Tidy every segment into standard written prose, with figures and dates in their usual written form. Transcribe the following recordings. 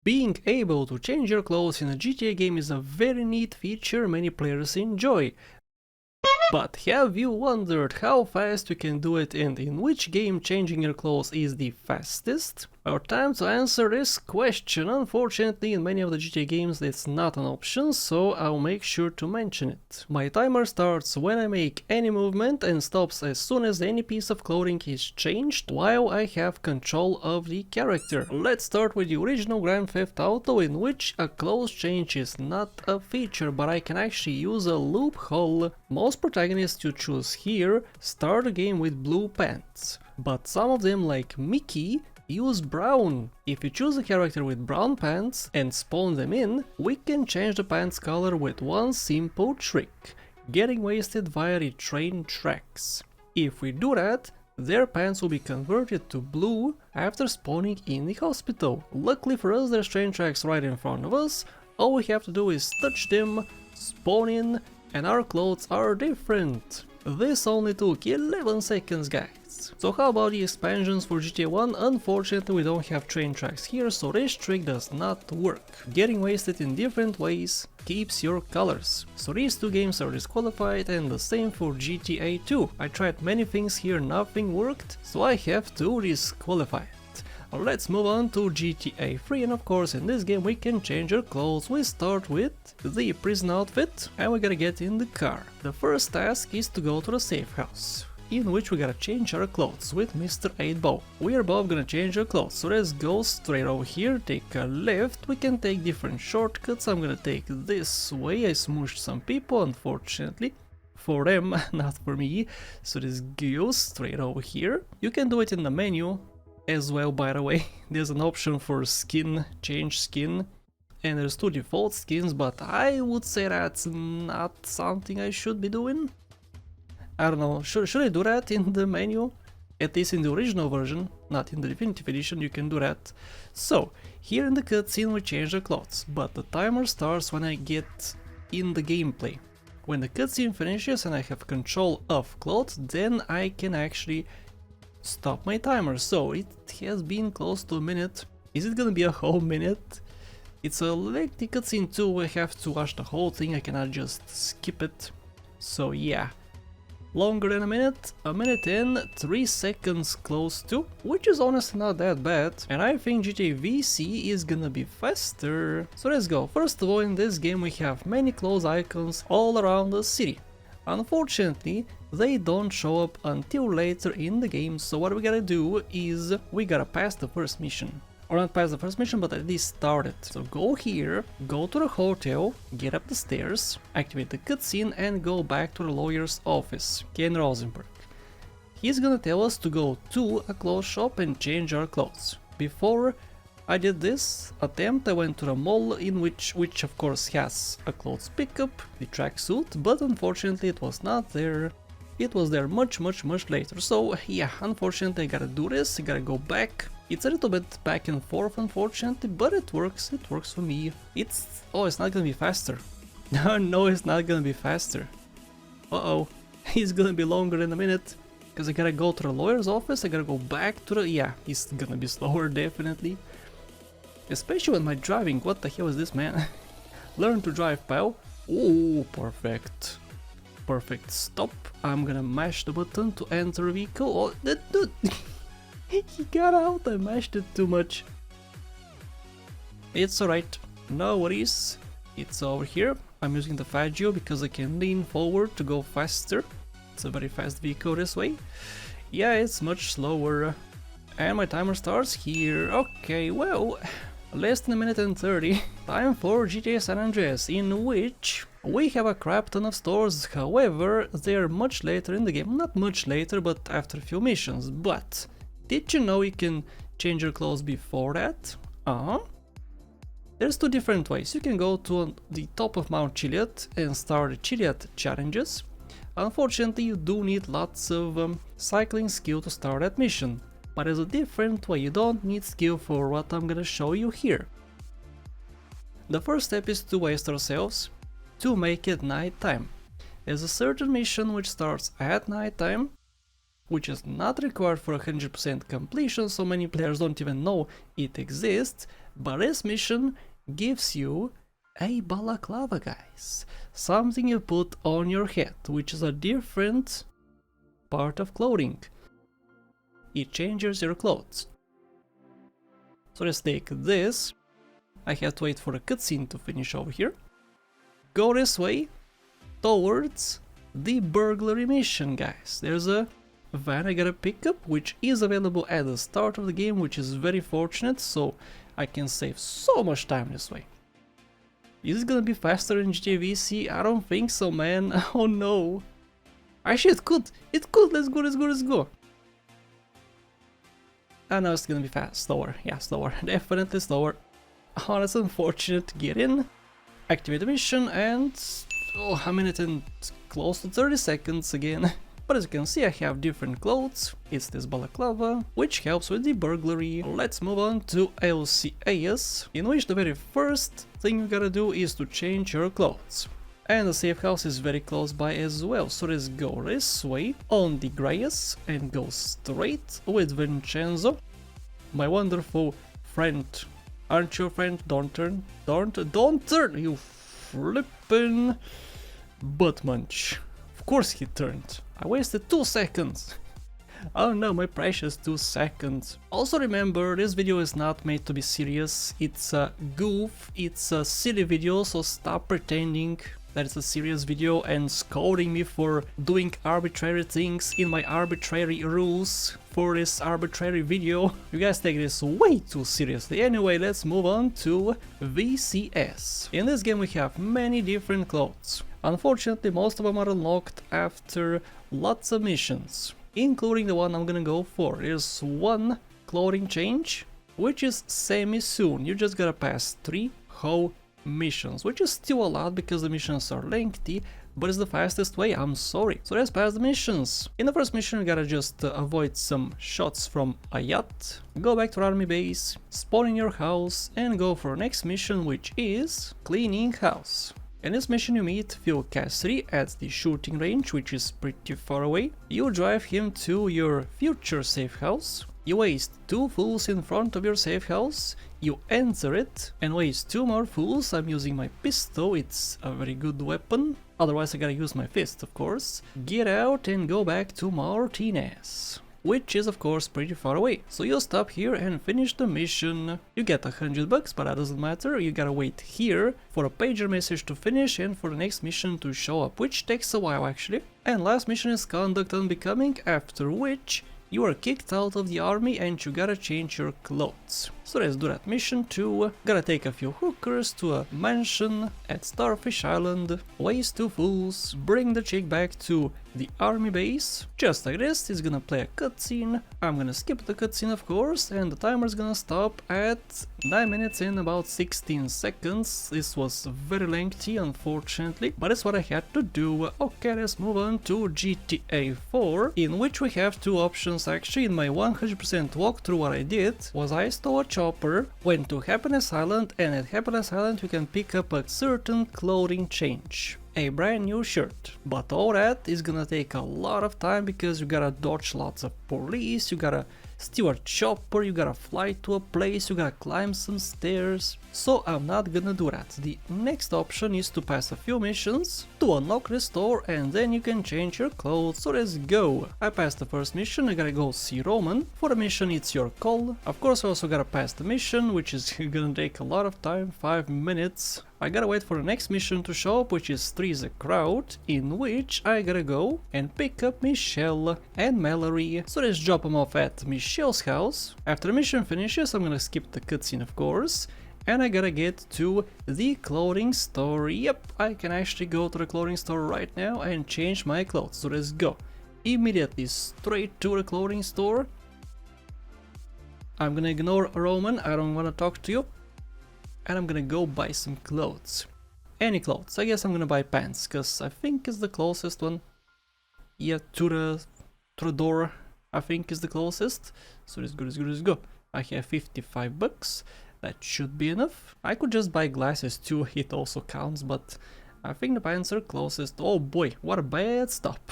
Being able to change your clothes in a GTA game is a very neat feature many players enjoy. But have you wondered how fast you can do it and in which game changing your clothes is the fastest? Our time to answer this question. Unfortunately, in many of the GTA games that's not an option, so I'll make sure to mention it. My timer starts when I make any movement and stops as soon as any piece of clothing is changed while I have control of the character. Let's start with the original Grand Theft Auto, in which a clothes change is not a feature, but I can actually use a loophole. Most protagonists you choose here start the game with blue pants, but some of them, like Mickey, use brown. If you choose a character with brown pants and spawn them in, we can change the pants color with one simple trick: getting wasted via the train tracks. If we do that, their pants will be converted to blue after spawning in the hospital. Luckily for us, there's train tracks right in front of us. All we have to do is touch them, spawn in, and our clothes are different. This only took 11 seconds, guys. So how about the expansions for GTA 1? Unfortunately, we don't have train tracks here, so this trick does not work. Getting wasted in different ways keeps your colors. So these two games are disqualified, and the same for GTA 2. I tried many things here, nothing worked, so I have to disqualify it. Let's move on to GTA 3, and of course in this game we can change our clothes. We start with the prison outfit and we gotta get in the car. The first task is to go to the safe house, in which we gotta change our clothes with Mr. 8-Ball. We are both gonna change our clothes, so let's go straight over here, take a left. We can take different shortcuts. I'm gonna take this way. I smooshed some people, unfortunately. For them, not for me. So this goes straight over here. You can do it in the menu as well, by the way. There's an option for skin, change skin, and there's two default skins, but I would say that's not something I should be doing. I don't know, should I do that in the menu? At least in the original version, not in the definitive edition, you can do that. So, here in the cutscene we change the clothes, but the timer starts when I get in the gameplay. When the cutscene finishes and I have control of clothes, then I can actually stop my timer. So it has been close to a minute. Is it gonna be a whole minute? It's a lengthy cutscene too. I have to watch the whole thing, I cannot just skip it. So yeah, longer than a minute and 3 seconds close to, which is honestly not that bad. And I think GTA VC is gonna be faster. So let's go. First of all, in this game we have many clothes icons all around the city. Unfortunately, they don't show up until later in the game, so what we gotta do is we gotta pass the first mission. Or not pass the first mission, but at least start it. So go here, go to the hotel, get up the stairs, activate the cutscene and go back to the lawyer's office, Ken Rosenberg. He's gonna tell us to go to a clothes shop and change our clothes. Before I did this attempt, I went to the mall, in which of course has a clothes pickup, the tracksuit, but unfortunately it was not there. It was there much later. So yeah, unfortunately I gotta do this, I gotta go back. It's a little bit back and forth, unfortunately, but it works for me. Oh, it's not gonna be faster. No, it's not gonna be faster. Uh-oh, it's gonna be longer than a minute, because I gotta go to the lawyer's office, I gotta go back to the... yeah, it's gonna be slower, definitely. Especially when my driving, what the hell is this, man? Learn to drive, pal. Oh, perfect. Perfect, stop. I'm gonna mash the button to enter vehicle. Oh, dude. He got out, I mashed it too much. It's alright, no worries. It's over here. I'm using the Faggio because I can lean forward to go faster. It's a very fast vehicle this way. Yeah, it's much slower. And my timer starts here. Okay, well, less than a minute and 30. Time for GTA San Andreas, in which we have a crap ton of stores. However, they're much later in the game. Not much later, but after a few missions. But did you know you can change your clothes before that? There's two different ways. You can go to the top of Mount Chiliad and start the Chiliad challenges. Unfortunately, you do need lots of cycling skill to start that mission. But there's a different way. You don't need skill for what I'm gonna show you here. The first step is to waste ourselves to make it nighttime. There's a certain mission which starts at nighttime, which is not required for 100% completion, so many players don't even know it exists, but this mission gives you a balaclava, guys. Something you put on your head, which is a different part of clothing. It changes your clothes. So let's take this. I have to wait for a cutscene to finish over here. Go this way towards the burglary mission, guys. There's a van I gotta pick up, which is available at the start of the game, which is very fortunate, so I can save so much time this way. Is it gonna be faster in GTA VC? I don't think so, man. Oh no. Actually, it could. It could. Let's go, let's go, let's go. I know it's gonna be fast. Slower. Yeah, slower. Definitely slower. Oh, that's unfortunate. Get in. Activate the mission and... oh, a minute and close to 30 seconds again. But as you can see, I have different clothes. It's this balaclava, which helps with the burglary. Let's move on to LCAS, in which the very first thing you gotta do is to change your clothes. And the safe house is very close by as well, so let's go this way on the Grayas and go straight with Vincenzo, my wonderful friend. Aren't you a friend? Don't turn, don't turn, you flippin' butt munch. Of course he turned. I wasted 2 seconds. Oh no, my precious 2 seconds. Also remember, this video is not made to be serious. It's a goof, it's a silly video, so stop pretending that it's a serious video and scolding me for doing arbitrary things in my arbitrary rules for this arbitrary video. You guys take this way too seriously. Anyway, let's move on to VCS. In this game we have many different clothes. Unfortunately, most of them are unlocked after lots of missions, including the one I'm gonna go for. There's one clothing change, which is semi-soon. You just gotta pass 3 whole missions, which is still a lot because the missions are lengthy, but it's the fastest way, I'm sorry. So let's pass the missions. In the first mission you gotta just avoid some shots from a yacht, go back to army base, spawn in your house and go for next mission, which is cleaning house. In this mission you meet Phil Cassidy at the shooting range, which is pretty far away. You drive him to your future safe house. You waste 2 fools in front of your safe house, you enter it and waste 2 more fools. I'm using my pistol, it's a very good weapon, otherwise I gotta use my fist of course. Get out and go back to Martinez, which is of course pretty far away. So you stop here and finish the mission. You get $100, but that doesn't matter. You gotta wait here for a pager message to finish and for the next mission to show up, which takes a while actually. And last mission is Conduct Unbecoming, after which you are kicked out of the army and you gotta change your clothes. So let's do that mission too. Gotta take a few hookers to a mansion at Starfish Island, waste 2 fools, bring the chick back to the army base. Just like this, it's gonna play a cutscene. I'm gonna skip the cutscene of course, and the timer's gonna stop at 9 minutes and about 16 seconds. This was very lengthy unfortunately, but it's what I had to do. Okay, let's move on to GTA 4, in which we have 2 options actually. In my 100% walkthrough, what I did was I stole a chopper, went to Happiness Island, and at Happiness Island you can pick up a certain clothing change, a brand new shirt. But all that is gonna take a lot of time because you gotta dodge lots of police, you gotta steal a chopper, you gotta fly to a place, you gotta climb some stairs. So I'm not gonna do that. The next option is to pass a few missions to unlock the store and then you can change your clothes. So let's go. I passed the first mission, I gotta go see Roman. For the mission it's your call. Of course I also gotta pass the mission, which is gonna take a lot of time, 5 minutes. I gotta wait for the next mission to show up, which is Three's a Crowd, in which I gotta go and pick up Michelle and Mallory. So let's drop them off at Michelle's house. After the mission finishes, I'm gonna skip the cutscene of course, and I gotta get to the clothing store. Yep, I can actually go to the clothing store right now and change my clothes. So let's go. Immediately straight to the clothing store. I'm gonna ignore Roman, I don't wanna talk to you. And I'm gonna go buy some clothes. Any clothes. I guess I'm gonna buy pants, cause I think it's the closest one. Yeah, to the door, I think is the closest. So let's go, let's go, let's go. I have $55. That should be enough. I could just buy glasses too, it also counts, but I think the pants are closest. Oh boy, what a bad stop.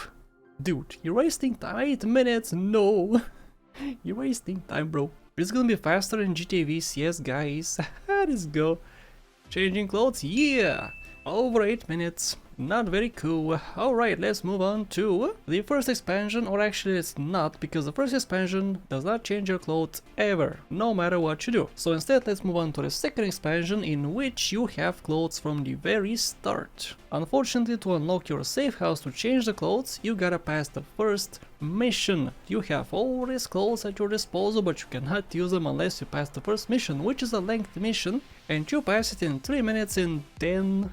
Dude, you're wasting time. 8 minutes? No. You're wasting time, bro. It's gonna be faster in GTA v CS, guys. Let's go. Changing clothes? Yeah! Over 8 minutes. Not very cool. Alright, let's move on to the first expansion, or actually it's not, because the first expansion does not change your clothes ever, no matter what you do. So instead, let's move on to the second expansion, in which you have clothes from the very start. Unfortunately, to unlock your safe house to change the clothes, you gotta pass the first mission. You have all these clothes at your disposal, but you cannot use them unless you pass the first mission, which is a lengthy mission, and you pass it in 3 minutes and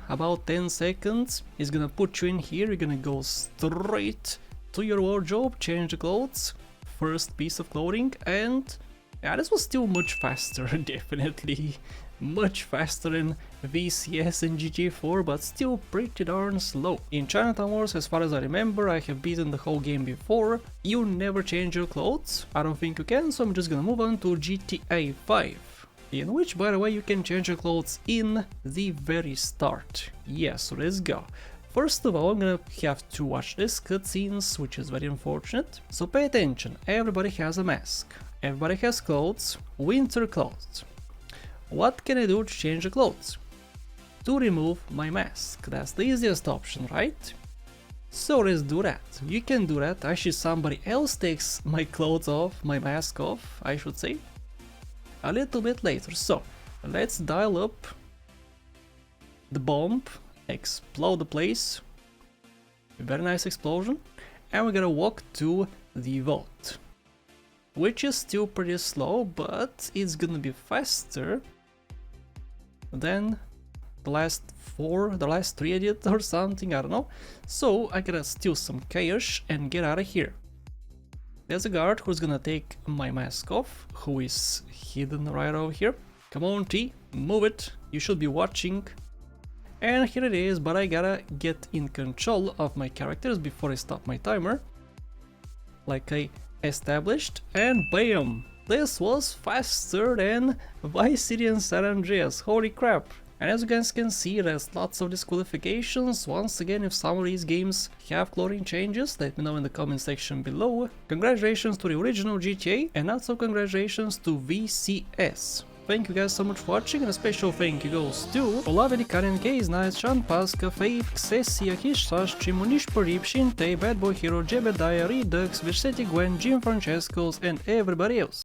about 10 seconds. It's gonna put you in here, you're gonna go straight to your wardrobe, change the clothes, first piece of clothing, and yeah, this was still much faster, definitely much faster than VCS and GTA 4, but still pretty darn slow. In Chinatown Wars, as far as I remember, I have beaten the whole game before. You never change your clothes. I don't think you can, so I'm just gonna move on to GTA 5. In which, by the way, you can change your clothes in the very start. Yes, so let's go. First of all, I'm gonna have to watch these cutscenes, which is very unfortunate. So pay attention, everybody has a mask. Everybody has clothes, winter clothes. What can I do to change the clothes? To remove my mask. That's the easiest option, right? So let's do that. You can do that. Actually, somebody else takes my clothes off, my mask off, I should say, a little bit later. So let's dial up the bomb, explode the place. Very nice explosion. And we're gonna walk to the vault, which is still pretty slow, but it's gonna be faster than the last 3 I did or something, I don't know. So I gotta steal some cash and get out of here. There's a guard who's gonna take my mask off, who is hidden right over here. Come on, T, move it, you should be watching. And here it is, but I gotta get in control of my characters before I stop my timer, like I established, and bam! This was faster than Vice City and San Andreas, holy crap! And as you guys can see, there's lots of disqualifications. Once again, if some of these games have clothing changes, let me know in the comment section below. Congratulations to the original GTA, and not so congratulations to VCS. Thank you guys so much for watching, and a special thank you goes to Olavedi Karen Case, Nice, Sean Pasca, Faith, Xesia, Hishsash, Chimunish Parip, Shinte, Bad Boy Hero, Jebediah, Redux, Versetti Gwen, Jim Francescos, and everybody else.